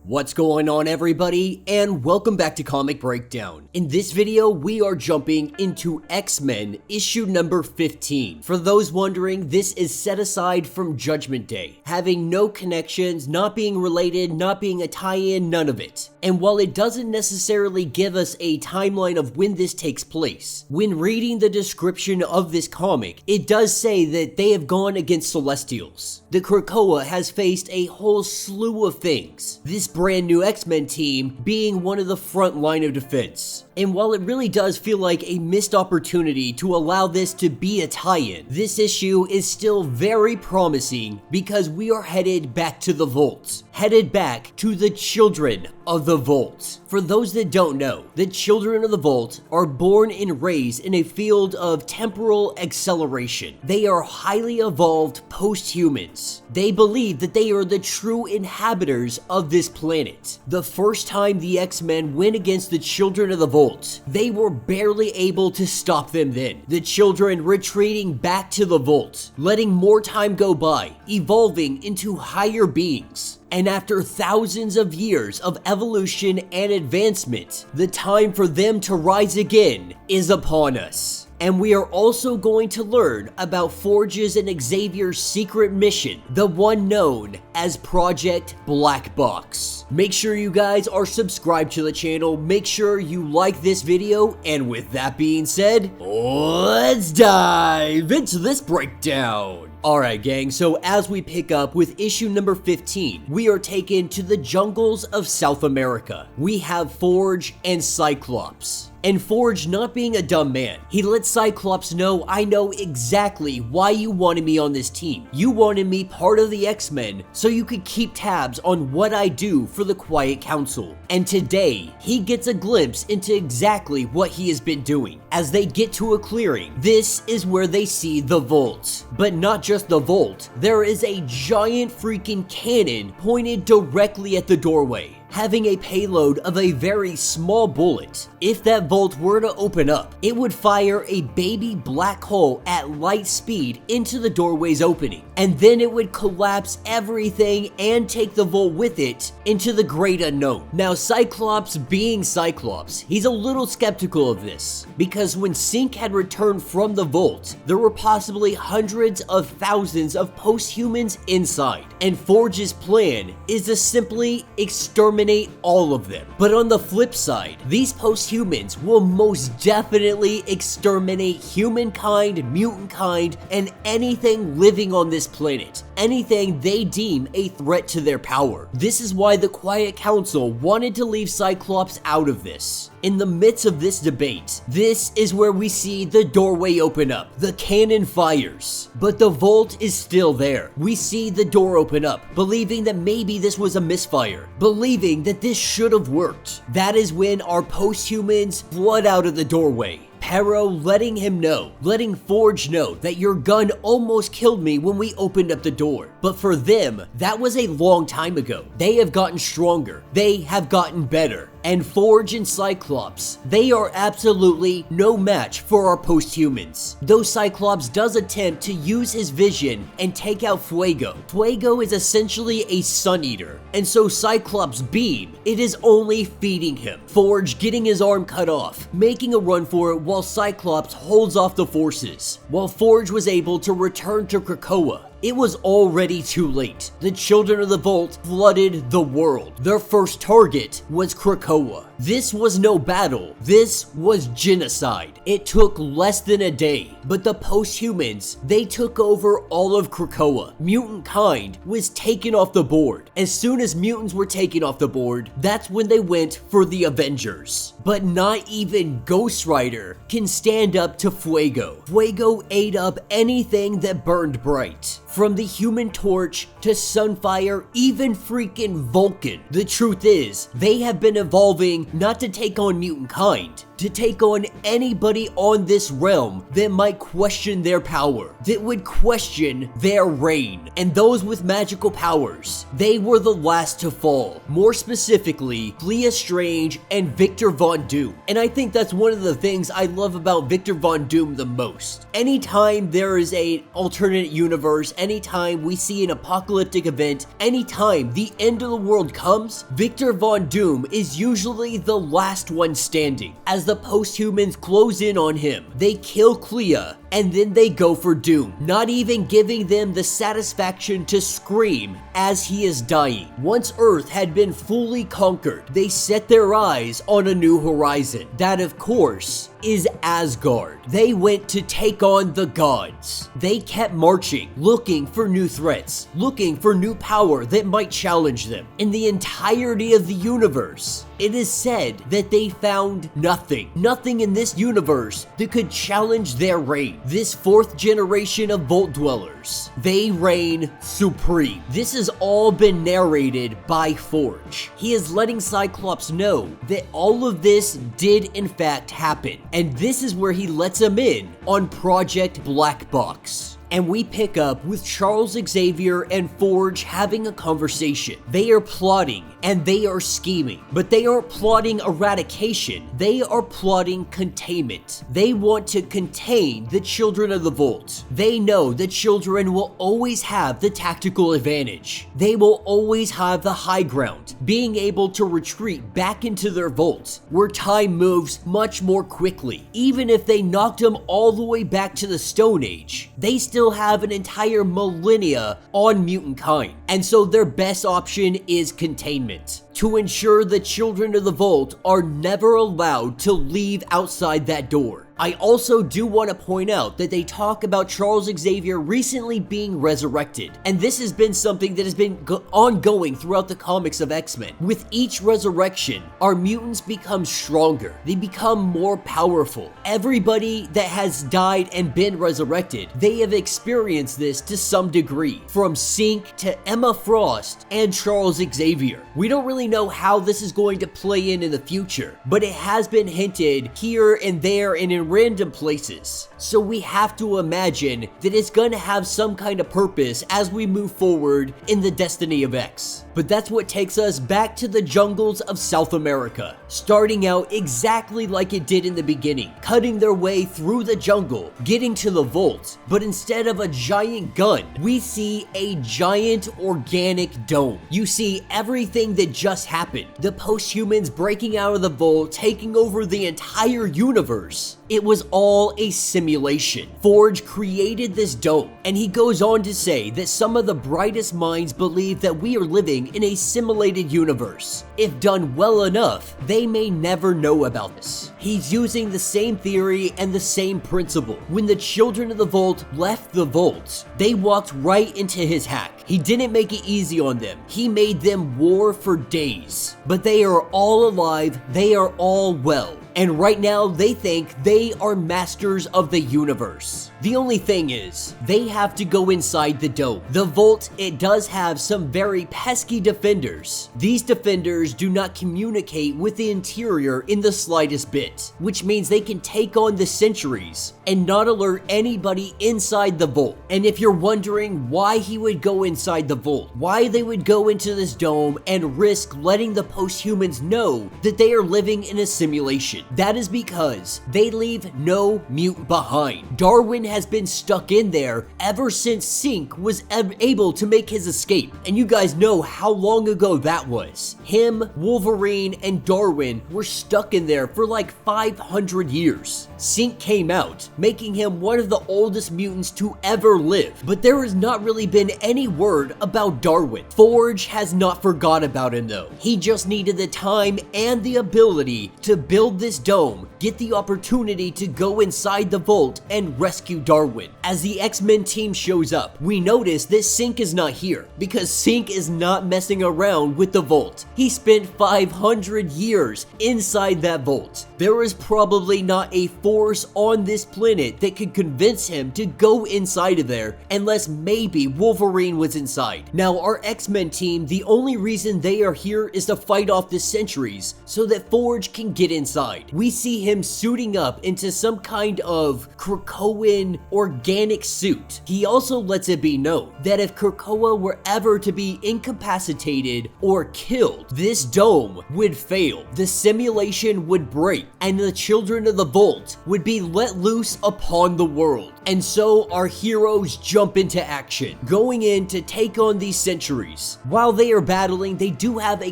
What's going on, everybody, and welcome back to Comic Breakdown. In this video, we are jumping into X-Men issue number 15. For those wondering, this is set aside from Judgment Day, having no connections, not being related, not being a tie-in, none of it. And while it doesn't necessarily give us a timeline of when this takes place, when reading the description of this comic, it does say that they have gone against Celestials. The Krakoa has faced a whole slew of things, this brand new X-Men team being one of the front line of defense. And while it really does feel like a missed opportunity to allow this to be a tie-in, this issue is still very promising because we are headed back to the Vault. Headed back to the Children of the Vault. For those that don't know, the Children of the Vault are born and raised in a field of temporal acceleration. They are highly evolved post-humans. They believe that they are the true inhabitants of this planet. The first time the X-Men went against the Children of the Vault, they were barely able to stop them then. The children retreating back to the Vault, letting more time go by, evolving into higher beings. And after thousands of years of evolution and advancement, the time for them to rise again is upon us. And we are also going to learn about Forge's and Xavier's secret mission, the one known as Project Black Box. Make sure you guys are subscribed to the channel, make sure you like this video, and with that being said, let's dive into this breakdown. Alright gang, so as we pick up with issue number 15, we are taken to the jungles of South America. We have Forge and Cyclops. And Forge, not being a dumb man, he lets Cyclops know, I know exactly why you wanted me on this team. You wanted me part of the X-Men so you could keep tabs on what I do for the Quiet Council. And today, he gets a glimpse into exactly what he has been doing. As they get to a clearing, this is where they see the Vault. But not just the Vault, there is a giant freaking cannon pointed directly at the doorway, having a payload of a very small bullet. If that vault were to open up, it would fire a baby black hole at light speed into the doorway's opening, and then it would collapse everything and take the vault with it into the great unknown. Now, Cyclops being Cyclops, he's a little skeptical of this, because when Sync had returned from the vault, there were possibly hundreds of thousands of post-humans inside, and Forge's plan is to simply exterminate all of them. But on the flip side, these post-humans will most definitely exterminate humankind, mutant kind, and anything living on this planet. Anything they deem a threat to their power. This is why the Quiet Council wanted to leave Cyclops out of this. In the midst of this debate, this is where we see the doorway open up. The cannon fires, but the vault is still there. We see the door open up, believing that maybe this was a misfire, believing that this should have worked. That is when our post-humans flood out of the doorway. Pero letting Forge know that your gun almost killed me when we opened up the door. But for them, that was a long time ago. They have gotten stronger. They have gotten better. And Forge and Cyclops, they are absolutely no match for our post-humans. Though Cyclops does attempt to use his vision and take out Fuego. Fuego is essentially a sun eater, and so Cyclops' beam, it is only feeding him. Forge getting his arm cut off, making a run for it while Cyclops holds off the forces. While Forge was able to return to Krakoa, it was already too late. The Children of the Vault flooded the world. Their first target was Krakoa. This was no battle. This was genocide. It took less than a day, but the post-humans, they took over all of Krakoa. Mutant kind was taken off the board. As soon as mutants were taken off the board, that's when they went for the Avengers. But not even Ghost Rider can stand up to Fuego. Fuego ate up anything that burned bright. From the Human Torch to Sunfire, even freaking Vulcan. The truth is, they have been evolving not to take on mutant kind, to take on anybody on this realm that might question their power, that would question their reign. And those with magical powers, they were the last to fall. More specifically, Clea Strange and Victor Von Doom. And I think that's one of the things I love about Victor Von Doom the most. Anytime there is an alternate universe, anytime we see an apocalyptic event, anytime the end of the world comes, Victor Von Doom is usually the last one standing. As the posthumans close in on him, they kill Clea, and then they go for Doom, not even giving them the satisfaction to scream as he is dying. Once Earth had been fully conquered, they set their eyes on a new horizon. That, of course, is Asgard. They went to take on the gods. They kept marching, looking for new threats, looking for new power that might challenge them. In the entirety of the universe, it is said that they found nothing in this universe that could challenge their reign. This fourth generation of Vault Dwellers, they reign supreme. This has all been narrated by Forge. He is letting Cyclops know that all of this did in fact happen, and this is where he lets him in on Project Black Box. And we pick up with Charles Xavier and Forge having a conversation. They are plotting and they are scheming, but they aren't plotting eradication. They are plotting containment. They want to contain the children of the Vault. They know the children will always have the tactical advantage. They will always have the high ground, being able to retreat back into their vault, where time moves much more quickly. Even if they knocked them all the way back to the Stone Age, they still have an entire millennia on mutant kind, and so their best option is containment, to ensure the children of the Vault are never allowed to leave outside that door. I also do want to point out that they talk about Charles Xavier recently being resurrected, and this has been something that has been ongoing throughout the comics of X-Men. With each resurrection, our mutants become stronger. They become more powerful. Everybody that has died and been resurrected, they have experienced this to some degree, from Synch to Emma Frost and Charles Xavier. We don't really know how this is going to play in the future, but it has been hinted here and there and in random places. So we have to imagine that it's going to have some kind of purpose as we move forward in the Destiny of X. But that's what takes us back to the jungles of South America, starting out exactly like it did in the beginning, cutting their way through the jungle, getting to the vault. But instead of a giant gun, we see a giant organic dome. You see everything that just happened. The posthumans breaking out of the vault, taking over the entire universe. It was all a simulation. Forge created this dome, and he goes on to say that some of the brightest minds believe that we are living in a simulated universe. If done well enough, they may never know about this. He's using the same theory and the same principle. When the children of the Vault left the Vault, they walked right into his hack. He didn't make it easy on them. He made them war for days. But they are all alive, they are all well. And right now, they think they are masters of the universe. The only thing is, they have to go inside the dome. The Vault, it does have some very pesky defenders. These defenders do not communicate with the interior in the slightest bit, which means they can take on the sentries and not alert anybody inside the Vault. And if you're wondering why he would go inside the Vault, why they would go into this dome and risk letting the posthumans know that they are living in a simulation, that is because they leave no mutant behind. Darwin has been stuck in there ever since Synch was able to make his escape. And you guys know how long ago that was. Him, Wolverine, and Darwin were stuck in there for like 500 years. Synch came out, making him one of the oldest mutants to ever live. But there has not really been any word about Darwin. Forge has not forgot about him though. He just needed the time and the ability to build this dome, get the opportunity to go inside the Vault and rescue Darwin. As the X-Men team shows up, we notice that Synch is not here because Synch is not messing around with the Vault. He spent 500 years inside that Vault. There is probably not a force on this planet that could convince him to go inside of there unless maybe Wolverine was inside. Now our X-Men team, the only reason they are here is to fight off the sentries so that Forge can get inside. We see him suiting up into some kind of Krakoan organic suit. He also lets it be known that if Krakoa were ever to be incapacitated or killed, this dome would fail, the simulation would break, and the children of the Vault would be let loose upon the world. And so our heroes jump into action, going in to take on these sentries. While they are battling, they do have a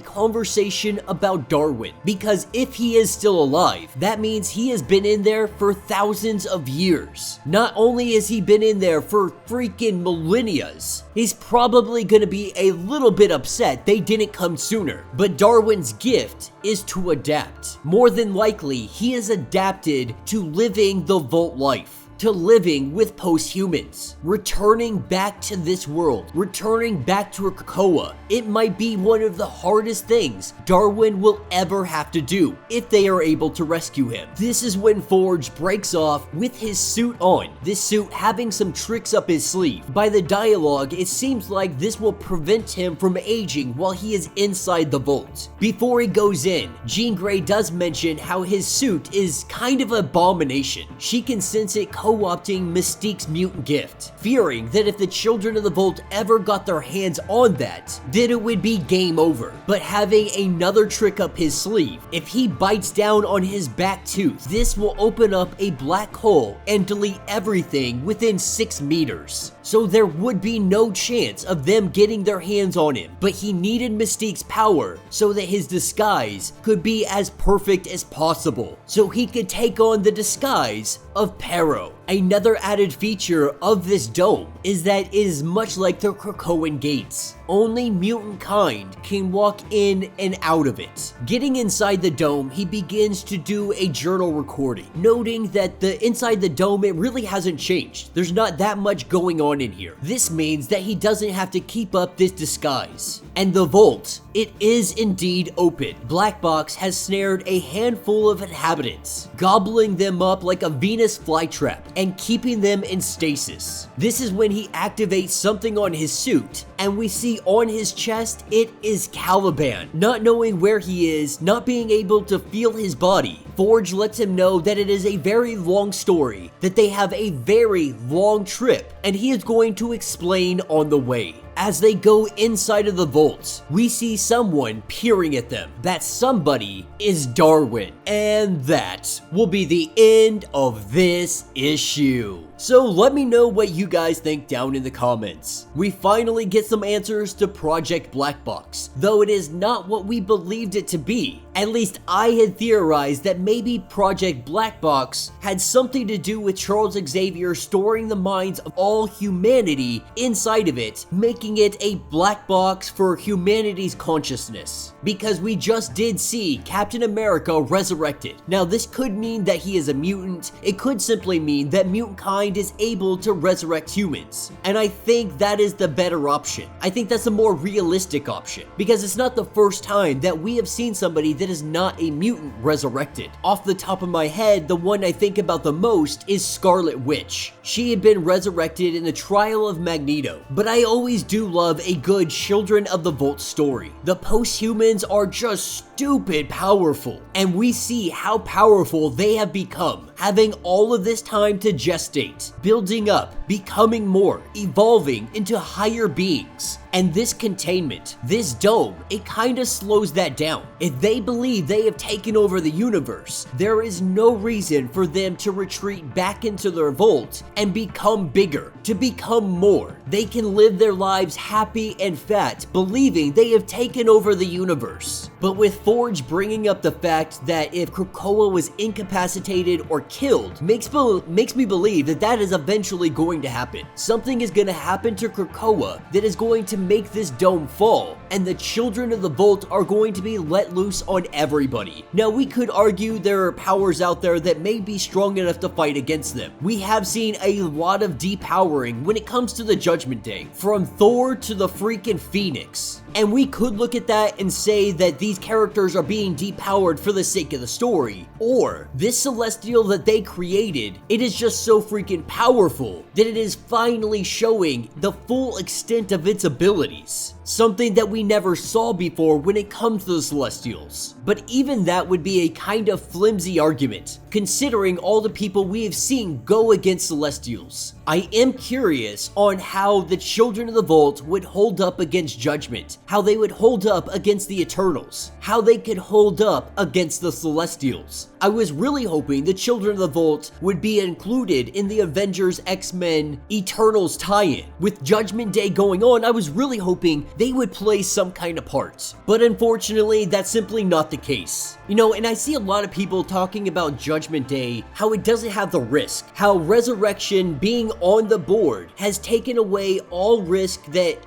conversation about Darwin, because if he is still alive, that means he has been in there for thousands of years. Not only has he been in there for freaking millennias, he's probably gonna be a little bit upset they didn't come sooner. But Darwin's gift is to adapt. More than likely, he is adapted to living the Vault life, to living with post-humans, returning back to this world, returning back to Krakoa. It might be one of the hardest things Darwin will ever have to do if they are able to rescue him. This is when Forge breaks off with his suit on, this suit having some tricks up his sleeve. By the dialogue, it seems like this will prevent him from aging while he is inside the Vault. Before he goes in, Jean Grey does mention how his suit is kind of an abomination. She can sense it co-opting Mystique's mutant gift, fearing that if the children of the Vault ever got their hands on that, then it would be game over. But having another trick up his sleeve, if he bites down on his back tooth, this will open up a black hole and delete everything within 6 meters. So there would be no chance of them getting their hands on him, but he needed Mystique's power so that his disguise could be as perfect as possible, so he could take on the disguise of Pero. Another added feature of this dome is that it is much like the Krakoan gates. Only mutant kind can walk in and out of it. Getting inside the dome, he begins to do a journal recording, noting that inside the dome, it really hasn't changed. There's not that much going on in here. This means that he doesn't have to keep up this disguise. And the Vault, it is indeed open. Black Box has snared a handful of inhabitants, gobbling them up like a Venus flytrap and keeping them in stasis. This is when he activates something on his suit, and we see on his chest it is Caliban. Not knowing where he is, not being able to feel his body, Forge lets him know that it is a very long story, that they have a very long trip, and he is going to explain on the way. As they go inside of the Vault, we see someone peering at them. That somebody is Darwin. And that will be the end of this issue. So let me know what you guys think down in the comments. We finally get some answers to Project Black Box, though it is not what we believed it to be. At least I had theorized that maybe Project Black Box had something to do with Charles Xavier storing the minds of all humanity inside of it, making it a black box for humanity's consciousness. Because we just did see Captain America resurrected. Now this could mean that he is a mutant, it could simply mean that mutant kind is able to resurrect humans. And I think that is the better option. I think that's a more realistic option, because it's not the first time that we have seen somebody that is not a mutant resurrected. Off the top of my head, the one I think about the most is Scarlet Witch. She had been resurrected in the trial of Magneto, but I always do love a good Children of the Vault story. The post-humans are just stupid powerful, and we see how powerful they have become, having all of this time to gestate, building up, becoming more, evolving into higher beings. And this containment, this dome, it kinda slows that down. If they believe they have taken over the universe, there is no reason for them to retreat back into their vault and become bigger, to become more. They can live their lives happy and fat, believing they have taken over the universe. But with Forge bringing up the fact that if Krakoa was incapacitated or killed, makes me believe that that is eventually going to happen. Something is going to happen to Krakoa that is going to make this dome fall, and the children of the Vault are going to be let loose on everybody. Now we could argue there are powers out there that may be strong enough to fight against them. We have seen a lot of depowering when it comes to the Judgment Day, from Thor to the freaking Phoenix. And we could look at that and say that these characters are being depowered for the sake of the story, or this celestial that they created, it is just so freaking powerful that it is finally showing the full extent of its abilities. Something that we never saw before when it comes to the Celestials. But even that would be a kind of flimsy argument, considering all the people we have seen go against Celestials. I am curious on how the Children of the Vault would hold up against Judgment, how they would hold up against the Eternals, how they could hold up against the Celestials. I was really hoping the Children of the Vault would be included in the Avengers X-Men Eternals tie-in. With Judgment Day going on, I was really hoping they would play some kind of part. But unfortunately, that's simply not the case. You know, and I see a lot of people talking about Judgment Day, how it doesn't have the risk, how Resurrection being on the board has taken away all risk that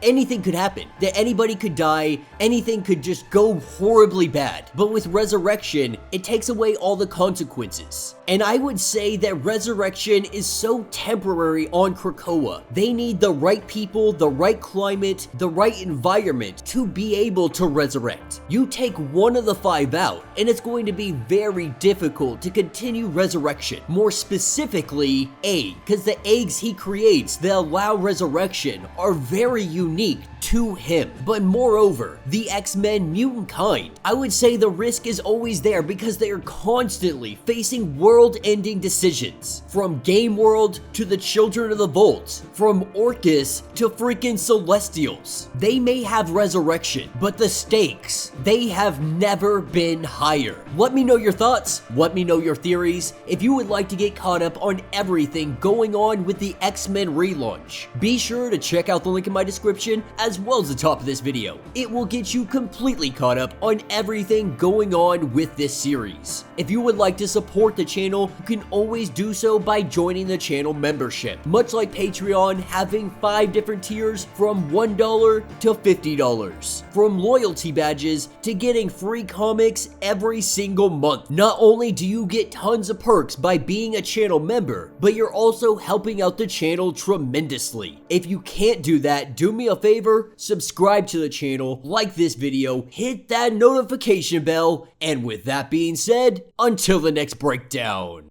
anything could happen, that anybody could die, anything could just go horribly bad. But with Resurrection, it takes away all the consequences. And I would say that Resurrection is so temporary on Krakoa. They need the right people, the right climate, the right environment to be able to resurrect. You take one of the 5 out, and it's going to be very difficult to continue Resurrection. More specifically, A, because the eggs he creates that allow resurrection are very unique to him. But moreover, the X-Men mutant kind, I would say the risk is always there because they are constantly facing world-ending decisions. From Game World to the Children of the Vault, from Orcus to freaking Celestials. They may have resurrection, but the stakes, they have never been higher. Let me know your thoughts, let me know your theories. If you would like to get caught up on everything going on with the X-Men relaunch, be sure to check out the link in my description as well as the top of this video. It will get you completely caught up on everything going on with this series. If you would like to support the channel, you can always do so by joining the channel membership. Much like Patreon, having 5 different tiers from $1 to $50. From loyalty badges to getting free comics every single month. Not only do you get tons of perks by being a channel member, but you're also helping out the channel tremendously. If you can't do that, do me a favor, subscribe to the channel, like this video, hit that notification bell, and with that being said, until the next breakdown.